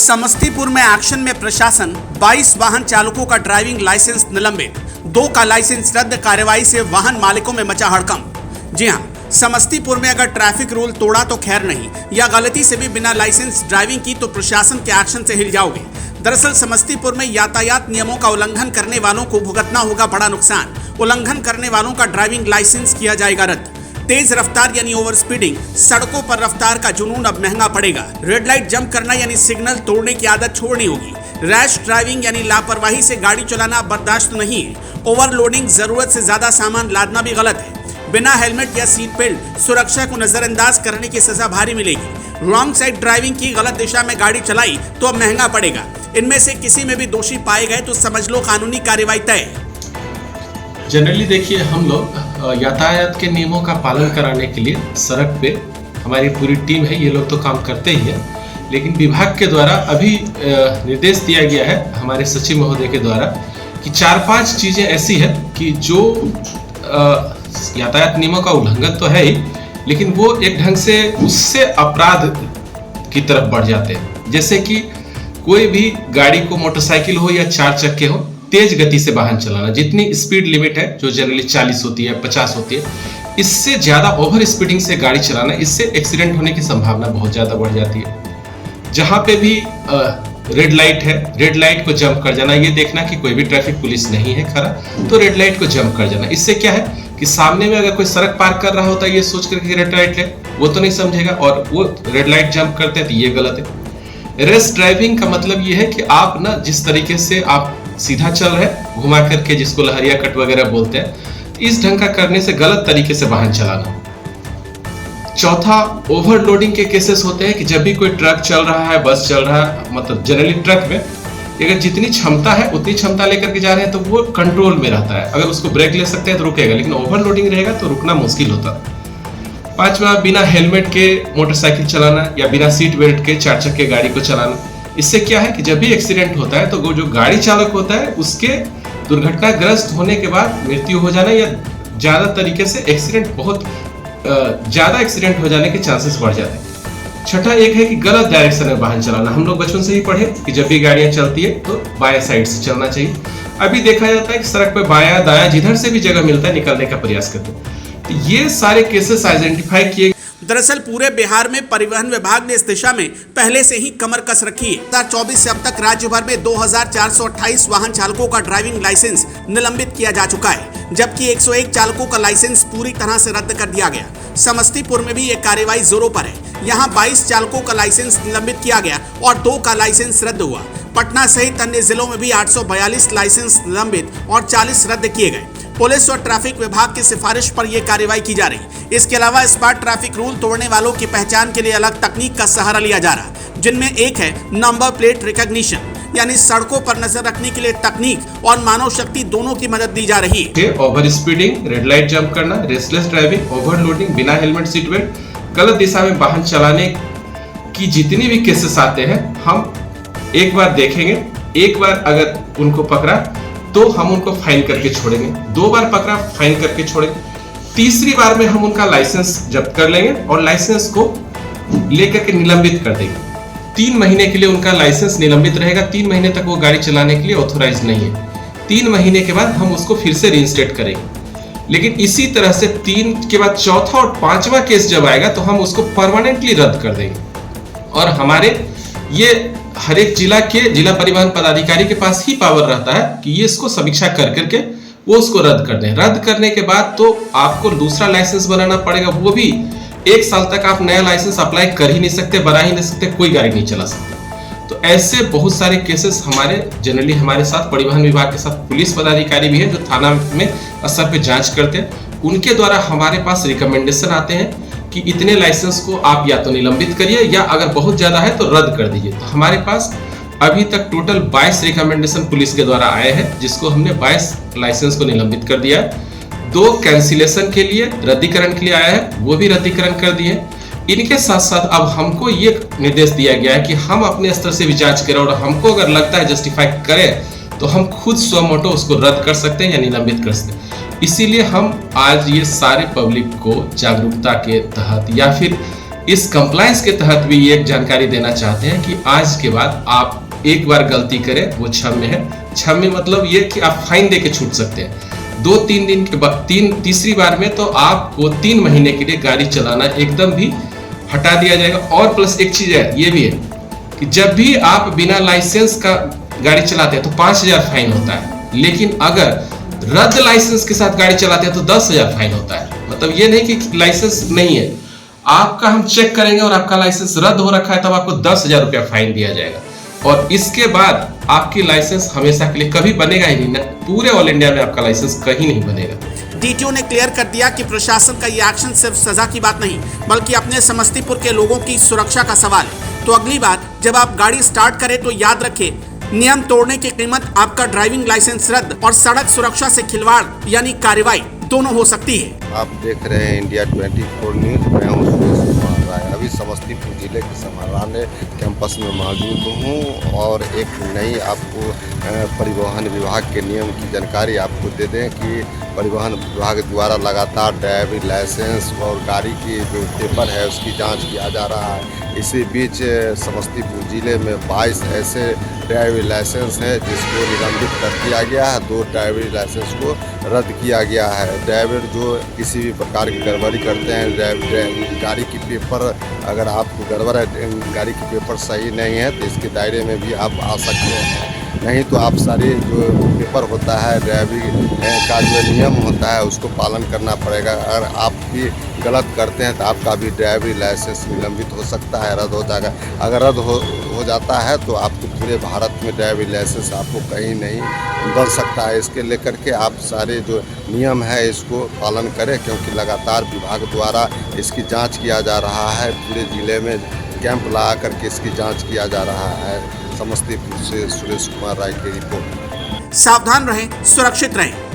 समस्तीपुर में एक्शन में प्रशासन, 22 वाहन चालकों का ड्राइविंग लाइसेंस निलंबित, 2 का लाइसेंस रद्द। कार्रवाई से वाहन मालिकों में मचा हड़कंप। जी हां, समस्तीपुर में अगर ट्रैफिक रूल तोड़ा तो खैर नहीं, या गलती से भी बिना लाइसेंस ड्राइविंग की तो प्रशासन के एक्शन से हिल जाओगे। दरअसल समस्तीपुर में यातायात नियमों का उल्लंघन करने वालों को भुगतना होगा बड़ा नुकसान। उल्लंघन करने वालों का ड्राइविंग लाइसेंस किया जाएगा रद्द। तेज रफ्तार यानी ओवर स्पीडिंग, सड़कों पर रफ्तार का जुनून अब महंगा पड़ेगा। रेड लाइट जंप करना यानी सिग्नल तोड़ने की आदत छोड़नी होगी। रैश ड्राइविंग यानी लापरवाही से गाड़ी चलाना बर्दाश्त नहीं है। ओवरलोडिंग, जरूरत से ज्यादा सामान लादना भी गलत है। बिना हेलमेट या सीट बेल्ट, सुरक्षा को नजरअंदाज करने की सजा भारी मिलेगी। रॉन्ग साइड ड्राइविंग की, गलत दिशा में गाड़ी चलाई तो अब महंगा पड़ेगा। इनमें से किसी में भी दोषी पाए गए तो समझ लो कानूनी कार्रवाई तय। जनरली देखिए, हम लोग यातायात के नियमों का पालन कराने के लिए सड़क पे हमारी पूरी टीम है, ये लोग तो काम करते ही हैं, लेकिन विभाग के द्वारा अभी निर्देश दिया गया है हमारे सचिव महोदय के द्वारा कि 4-5 चीज़ें ऐसी है कि जो यातायात नियमों का उल्लंघन तो है ही, लेकिन वो एक ढंग से उससे अपराध की तरफ बढ़ जाते हैं। जैसे कि कोई भी गाड़ी को, मोटरसाइकिल हो या 4 चक्के हो, तेज गति से वाहन चलाना, जितनी स्पीड लिमिट है जो जनरली 40 होती है, 50 होती है, इससे ज्यादा ओवर स्पीडिंग से गाड़ी चलाना, इससे एक्सीडेंट होने की संभावना बहुत ज्यादा बढ़ जाती है। जहां पे भी रेड लाइट है, रेड लाइट को जंप कर जाना, ये देखना कि कोई भी ट्रैफिक पुलिस नहीं है खड़ा, तो रेड लाइट को जंप कर जाना। इससे क्या है कि सामने में अगर कोई सड़क पार कर रहा होता है, ये सोच करके रेड लाइट है, वो तो नहीं समझेगा और वो रेड लाइट जंप करते हैं, तो ये गलत है। रेस ड्राइविंग का मतलब ये है कि आप ना जिस तरीके से आप सीधा चल रहे, घुमा करके, जिसको लहरिया कट वगैरह बोलते हैं, इस ढंग का करने से गलत तरीके से वाहन चलाना। चौथा, ओवरलोडिंग के केसेस होते हैं कि जब भी कोई ट्रक चल रहा है, बस चल रहा है, मतलब जनरली ट्रक में अगर जितनी क्षमता है उतनी क्षमता लेकर के जा रहे हैं तो वो कंट्रोल में रहता है। अगर उसको ब्रेक ले सकते हैं तो रुकेगा, लेकिन ओवरलोडिंग रहेगा तो रुकना मुश्किल होता है। 5वां, बिना हेलमेट के मोटरसाइकिल चलाना या बिना सीट बेल्ट के 4 चक्के गाड़ी को चलाना। इससे क्या है कि जब भी एक्सीडेंट होता है तो वो जो गाड़ी चालक होता है उसके दुर्घटनाग्रस्त होने के बाद मृत्यु हो जाना या ज्यादा तरीके से एक्सीडेंट, बहुत ज्यादा एक्सीडेंट हो जाने के चांसेस बढ़ जाते हैं। छठा एक है कि गलत डायरेक्शन में वाहन चलाना। हम लोग बचपन से ही पढ़े कि जब भी गाड़ियां चलती है तो बाएं साइड से चलना चाहिए। अभी देखा जाता है कि सड़क पर बायां दायां जिधर से भी जगह मिलता है निकलने का प्रयास करते हैं। तो ये सारे केसेस आइडेंटिफाई किए। दरअसल पूरे बिहार में परिवहन विभाग ने इस दिशा में पहले से ही कमर कस रखी है। 2024 से अब तक राज्य भर में 2428 वाहन चालकों का ड्राइविंग लाइसेंस निलंबित किया जा चुका है, जबकि 101 चालकों का लाइसेंस पूरी तरह से रद्द कर दिया गया। समस्तीपुर में भी ये कार्रवाई जोरों पर है। यहाँ 22 चालकों का लाइसेंस निलंबित किया गया और 2 का लाइसेंस रद्द हुआ। पटना सहित अन्य जिलों में भी 842 लाइसेंस निलंबित और 40 रद्द किए गए। पुलिस और ट्रैफिक विभाग की सिफारिश पर यह कार्रवाई की जा रही। इसके अलावा स्पॉट ट्रैफिक रूल तोड़ने वालों की पहचान के लिए अलग तकनीक का सहारा लिया जा रहा, जिनमें एक है नंबर प्लेट रिकॉग्निशन, यानी सड़कों पर नजर रखने के लिए तकनीक और मानव शक्ति दोनों की मदद दी जा रही है। Over speeding, red light jump करना, रेसलेस ड्राइविंग, ओवरलोडिंग, बिना हेलमेट सीट बेल्ट, गलत दिशा में वाहन चलाने की जितनी भी केसेस आते हैं हम एक बार देखेंगे। एक बार अगर उनको पकड़ा तो हम उनको फाइन करके छोड़ेंगे, 2 बार पकड़ा फाइन करके छोड़ेंगे, तीसरी बार में हम उनका लाइसेंस जब्त कर लेंगे और लाइसेंस को लेकर के निलंबित कर देंगे। 3 महीने के लिए उनका लाइसेंस निलंबित रहेगा। 3 महीने तक वो गाड़ी चलाने के लिए ऑथोराइज नहीं है। 3 महीने के बाद हम उसको फिर से रीइंस्टेट करेंगे। लेकिन इसी तरह से 3 के बाद चौथा और 5वां केस जब आएगा तो हम उसको परमानेंटली रद्द कर देंगे। और हमारे ये हर एक जिला के जिला परिवहन पदाधिकारी के पास ही पावर रहता है कि ये इसको समीक्षा कर करके वो उसको रद्द कर दें। रद्द करने के बाद तो आपको दूसरा लाइसेंस बनाना पड़ेगा, वो भी 1 साल तक आप नया लाइसेंस अप्लाई कर ही नहीं सकते, बना ही नहीं सकते, कोई गाड़ी नहीं चला सकते। तो ऐसे बहुत सारे केसेस जनरली हमारे साथ परिवहन विभाग के साथ पुलिस पदाधिकारी भी है जो थाना में स्तर पे जांच करते हैं। उनके द्वारा हमारे पास रिकमेंडेशन आते हैं कि इतने लाइसेंस को आप या तो निलंबित करिए या अगर बहुत ज्यादा है तो रद्द कर दीजिए। तो हमारे पास अभी तक टोटल 22 रिकमेंडेशन पुलिस के द्वारा आए हैं, जिसको हमने 22 लाइसेंस को निलंबित कर दिया है। 2 कैंसिलेशन के लिए, रद्दीकरण के लिए आया है, वो भी रद्दीकरण कर दिए। इनके साथ साथ अब हमको ये निर्देश दिया गया है कि हम अपने स्तर से भी जांच करें और हमको अगर लगता है जस्टिफाई करें तो हम खुद स्वमोटो उसको रद्द कर सकते हैं या निलंबित कर सकते हैं। इसीलिए हम आज ये सारे पब्लिक को जागरूकता के तहत या फिर इस कंप्लायंस के तहत भी ये एक जानकारी देना चाहते हैं कि आज के बाद आप एक बार गलती करें वो क्षम्य है। क्षम्य मतलब ये कि आप फाइन दे के छूट सकते हैं। 2-3 दिन के बाद तीसरी बार में तो आपको 3 महीने के लिए गाड़ी चलाना एकदम भी हटा दिया जाएगा। और प्लस एक चीज है, ये भी है कि जब भी आप बिना लाइसेंस का गाड़ी चलाते हैं तो 5,000 फाइन होता है, लेकिन अगर रद्द लाइसेंस के साथ गाड़ी चलाते हैं तो 10,000 फाइन होता है। मतलब ये नहीं कि लाइसेंस नहीं है, आपका हम चेक करेंगे और आपका लाइसेंस रद्द हो रखा है तब आपको 10,000 रुपया फाइन दिया जाएगा। और इसके बाद आपकी लाइसेंस हमेशा के लिए कभी बनेगा ही नहीं, पूरे ऑल इंडिया में आपका लाइसेंस कहीं नहीं बनेगा। डीटीओ ने क्लियर कर दिया कि प्रशासन का ये एक्शन सिर्फ सजा की बात नहीं बल्कि अपने समस्तीपुर के लोगों की सुरक्षा का सवाल है। तो अगली बार जब आप गाड़ी स्टार्ट करें तो याद रखें, नियम तोड़ने की कीमत आपका ड्राइविंग लाइसेंस रद्द और सड़क सुरक्षा से खिलवाड़ यानी कार्रवाई दोनों हो सकती है। आप देख रहे हैं इंडिया 24 न्यूज। मैं हूं सुरेश कुमार राय। अभी समस्तीपुर जिले के समारान्य कैंपस में मौजूद हूं और एक नई आपको परिवहन विभाग के नियम की जानकारी आपको दे दें कि परिवहन विभाग द्वारा लगातार ड्राइविंग लाइसेंस और गाड़ी की जो पेपर है उसकी जांच किया जा रहा है। इसी बीच समस्तीपुर जिले में 22 ऐसे ड्राइविंग लाइसेंस है जिसको निलंबित कर दिया गया है। 2 ड्राइविंग लाइसेंस को रद्द किया गया है। ड्राइवर जो किसी भी प्रकार की गड़बड़ी करते हैं, गाड़ी की पेपर अगर आपको गड़बड़ है, गाड़ी की पेपर सही नहीं है तो इसके दायरे में भी आप आ सकते हैं। नहीं तो आप सारे जो पेपर होता है ड्राइविंग का जो नियम होता है उसको पालन करना पड़ेगा। अगर आप भी गलत करते हैं तो आपका भी ड्राइविंग लाइसेंस निलंबित हो सकता है, रद्द हो जाएगा। अगर रद्द हो जाता है तो आपको पूरे भारत में ड्राइविंग लाइसेंस आपको कहीं नहीं बन सकता है। इसके लेकर के आप सारे जो नियम है इसको पालन करें, क्योंकि लगातार विभाग द्वारा इसकी जाँच किया जा रहा है। पूरे जिले में कैंप लगा करके इसकी जाँच किया जा रहा है। समस्तीपुर से सुरेश कुमार राय की रिपोर्ट। सावधान रहें, सुरक्षित रहें।